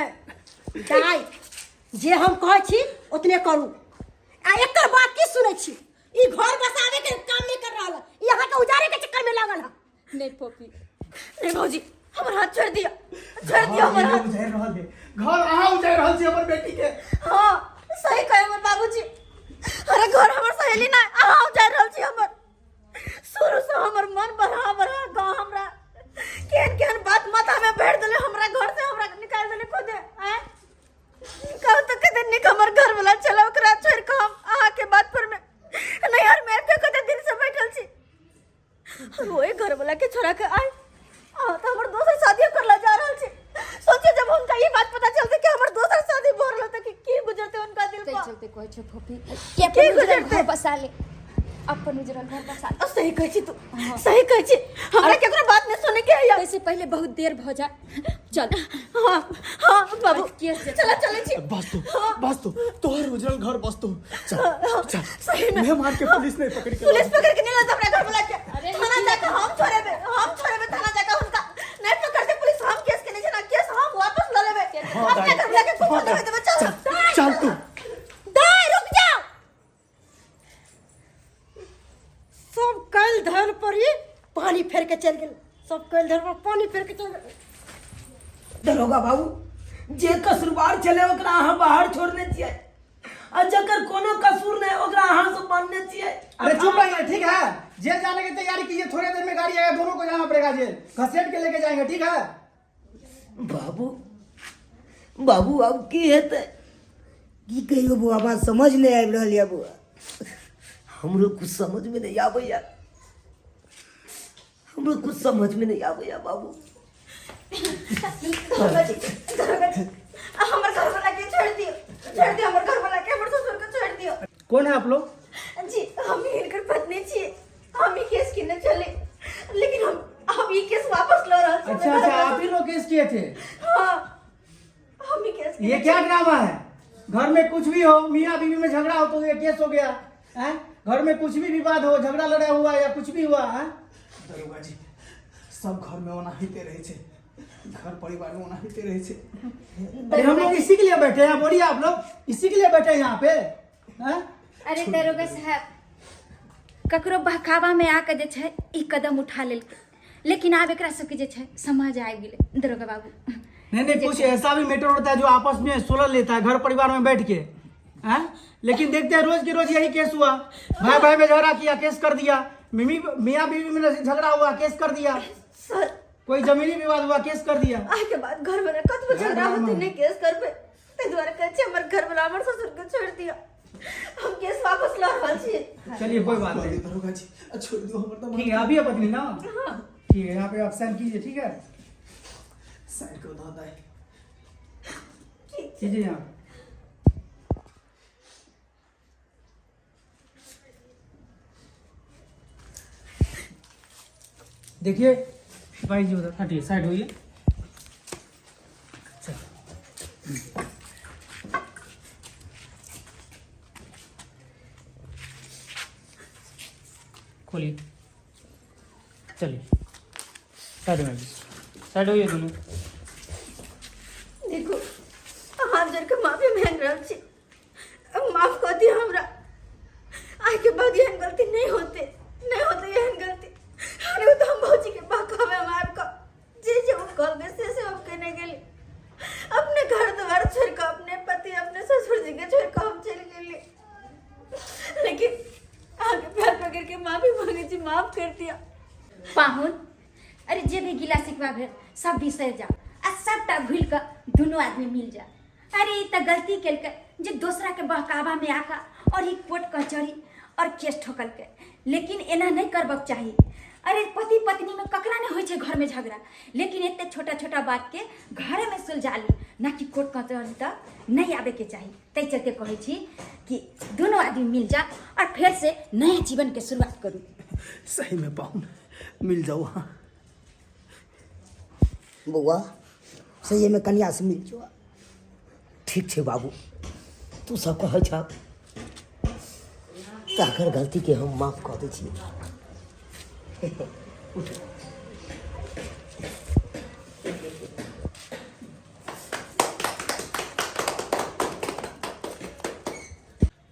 दाई जे हम कहै छी उतने करू। आ एकर बात की सुनै छी? ई घर बसावे के काम नहीं कर रहल, यहाँ के उजारे के चक्कर में लागल है। नहीं फोपी, नहीं भौजी, हमर हाथ छोड़ दिया, छोड़ दिया हमर हाथ। उजाड़ रहल है घर, अहाँ उजाड़ रहल छी हमर बेटी के। हाँ सही कहे हमर बाबूजी। अरे घर हमर सहेली ना, अहाँ उजाड़ रहल छी हमर। शुरू से हमर मन बढ़ा गाँव हमरा केहन केहन बात माथा में बैठ देले हमरा घर से हमरा निकाल देले खुदे हैं कहू तो कते निक हमर घर वाला चला ओकरा छोड़ के हम आहा के बात पर में नहीं यार मैं के कते दिन से बैठल छी रोए घर वाला के छोड़ा के आए तो हमर दोसर शादी करला जा रहल छी सोचे जब उनका ये बात पता चलते कि हमर दोसर शादी भर रहल त कि की गुजरते उनका दिल पर चलते कहै छै फोफी के अपन घर बसा ले अपन उजरल घर बसा ले सही कहै छी तू सही कहै छी हमरा केकरो बात नहीं सुने के आया कैसे पहले बहुत देर भ जाए चल हां हां बाबू केस चला चले छी बस तो तोहर उजरल घर बस तो चल सही में मैं मार के पुलिस नहीं पकड़ के पुलिस पकड़ के नहीं लाता अपने घर बुला के थाना जाकर हम छोड़ेबे थाना जाकर उनका नहीं पकड़ते पुलिस हम केस के नहीं ना केस हम वापस ले लेबे अपने घर बुला के कुछ दे देबे चल तू दाई रुक जाओ सब कल धर पर ही पानी फेर के चल गेल सब कल धर पर पानी फेर के चल गेल दरोगा बाबू जे कसूरवार चले ओकरा अहाँ बाहर छोड़ने छियै आ जकर कोनो कसूर नहीं ओकरा अहाँ से मानने छियै। अरे चुप रहिए, ठीक है? जेल जाने की तैयारी कीजिए, थोड़ी देर में गाड़ी आएगा, दोनों को जाना पड़ेगा जेल, घसीट के लेके जाएंगे, ठीक है? बाबू बाबू अब की हेतै की कहियो बुआ बात समझ नहीं आबि रहल यऽ बुआ हमरो कुछ समझ में नहीं आबैया हमरो कुछ समझ में नहीं आबैया बाबू हमर घर वाला के छोड़ दियो हमर घर वाला के हमर ससुर के छोड़ दियो। कौन है आप लोग? जी हम ही इनकर पत्नी छी हम ही केस किने चले लेकिन हम ये केस वापस लो रहा छी। अच्छा अच्छा, आप ही लोग केस किए थे? हां हम ही केस ये क्या ड्रामा है? घर में कुछ भी हो, मियाँ बीवी में झगड़ा हो तो ये केस हो गया है? घर में कुछ भी विवाद हो, झगड़ा लड़ा हुआ या कुछ भी हुआ है? दरोगा जी सब घर में ओना हिते रहे छे, घर परिवार में ओना हिते रहे छे। अरे हम लोग इसी के लिए बैठे हैं, बोलिए आप लोग इसी के लिए बैठे हैं यहाँ पे हैं? अरे दरोगा साहब ककरो बहकावा में आके जे छै ई कदम उठा लेलकै, लेकिन आब एकरा सबके जे छै समझ आबि गेलै दरोगा बाबू। नहीं कुछ ऐसा भी मैटर होता है जो आपस में सुलझ लेता है घर परिवार में बैठ के हैं? लेकिन देखते हैं रोज की रोज यही केस हुआ, भाई भाई में झगड़ा किया केस कर दिया, मियाँ बीवी में झगड़ा हुआ केस कर दिया, सर कोई जमीनी विवाद हुआ केस कर दिया। आइ के बाद घर वाला कतबो झगड़ा होते नहीं केस करबे ते द्वारा कहै छै हमर घर वाला हमर ससुर के छोड़ दिया हम केस वापस ला रहल छी। चलिए कोई बात नहीं दरोगा जी छोड़ दो हमर तो ठीक है, अभी पत्नी ना ठीक है, यहाँ पे आप साइन कीजिए, ठीक है? साइड को दादा है कीजिए यहाँ। देखिए भाई जी उधर हटिए, साइड होइए। खोलिए, चलिए साइड में, साइड होइए दोनों। देखो हाथ जोड़ के माफी मांग रहल छी, माफ कर दिया हमरा, आइ के बाद एहन गलती नहीं होते एहन गलती। अरे तो हम भौजी के बहकावे में आबि कऽ जे हम कहबे से हम कहने गेली, अपने घर द्वार छोड़ के अपने पति अपने ससुर जी के छोड़ के हम चल गेली, लेकिन आगे पैर पकड़ के माफी मांगे छी, माफ कर दिया। पाहुन अरे जे भी गिला सिकवा भेल सब बिसरि जा आ सबटा भूल के दोनों आदमी मिल जा। अरे ई त गलती केलकै जे दूसरा के बहकावा में आका और ई कोर्ट कचहरी और केस ठोकलकै, लेकिन एना नहीं करबक चाही। अरे पति पत्नी में ककरा नहीं होइ छै घर में झगड़ा, लेकिन एते छोटा छोटा बात के घरे में सुलझा ली, ना कि कोर्ट कचहरी तक नहीं आवे के चाही। तै चलते कहै छी कि दोनों आदमी मिल जा और फिर से नया जीवन के शुरुआत करू। सही में पाहुन मिल जाओ। हाँ बउआ सही में कन्या से मिल जाओ। ठीक छै बाबू, तू सब कहै छ ताकर गलती के हम माफ कऽ दै छी।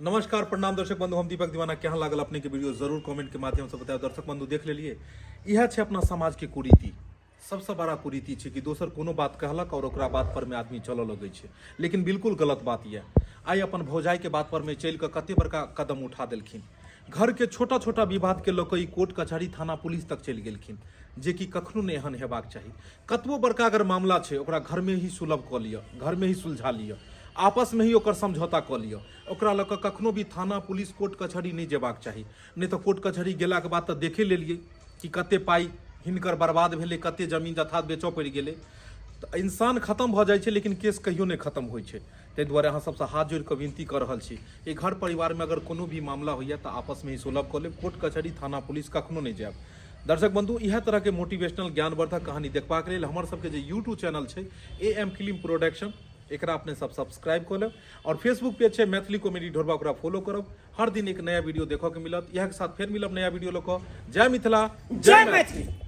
नमस्कार प्रणाम दर्शक बंधु, हम दीपक दीवाना। केहन लागल अपने के वीडियो जरूर कमेंट के माध्यम से बताओ। दर्शक बंधु देख लेलिए, यह छै अपना समाज के कुरीति। सबसे बड़ा कुरीति छै कि दोसर कोनो बात कहलक और ओकरा बात पर में आदमी चलऽ लगे छै, लेकिन बिल्कुल गलत बात यह। आइ अपन भौजाई के बात पर में चल के कते बड़का कदम उठा देलखिन। घर के छोटा छोटा विवाद के लऽ कऽ ई कोर्ट कचहरी थाना पुलिस तक चलि गेलखिन, जे कि कखनो नहि एहन हेबाक चाही। कतबो बड़का अगर मामला छै ओकरा घर में ही सुलभ कऽ लिअ, घर में ही सुलझा लिअ, आपस में ही ओकर समझौता कऽ लिअ। ओकरा लऽ कऽ कखनो भी थाना पुलिस कोर्ट कचहरी नहीं जेबाक चाही। नहीं तो कोर्ट कचहरी गेला के बाद तऽ देखे लेलिए कि कते पाई हिनकर बर्बाद भेलै, कते जमीन जथा बेचऽ पड़ि गेलै। तऽ इंसान खत्म भऽ जाइ छै लेकिन केस कहियो नहीं खत्म होइ छै। ताहि दुआरे अहाँ सबसँ हाथ जोड़ि कऽ विनती कऽ रहल छी, ई घर परिवार में अगर कोनो भी मामला होइए तऽ आपस में ही सुलभ कऽ लेब, कोर्ट कचहरी थाना पुलिस कखनो नहीं जायब। दर्शक बंधु, इएह तरह के मोटिवेशनल ज्ञानवर्धक कहानी देखबाक लेल हमर सबके जे यूट्यूब चैनल छै AM फिल्म प्रोडक्शन, एकरा अपने सब सब्सक्राइब कऽ लेब। और फेसबुक पेज छै मैथिली कॉमेडी ढोरबा, ओकरा फॉलो करब। हर दिन एक नया वीडियो देखऽ के मिलत। इएह के साथ फेर मिलब नया वीडियो लऽ कऽ। जय मिथिला, जय मैथिली।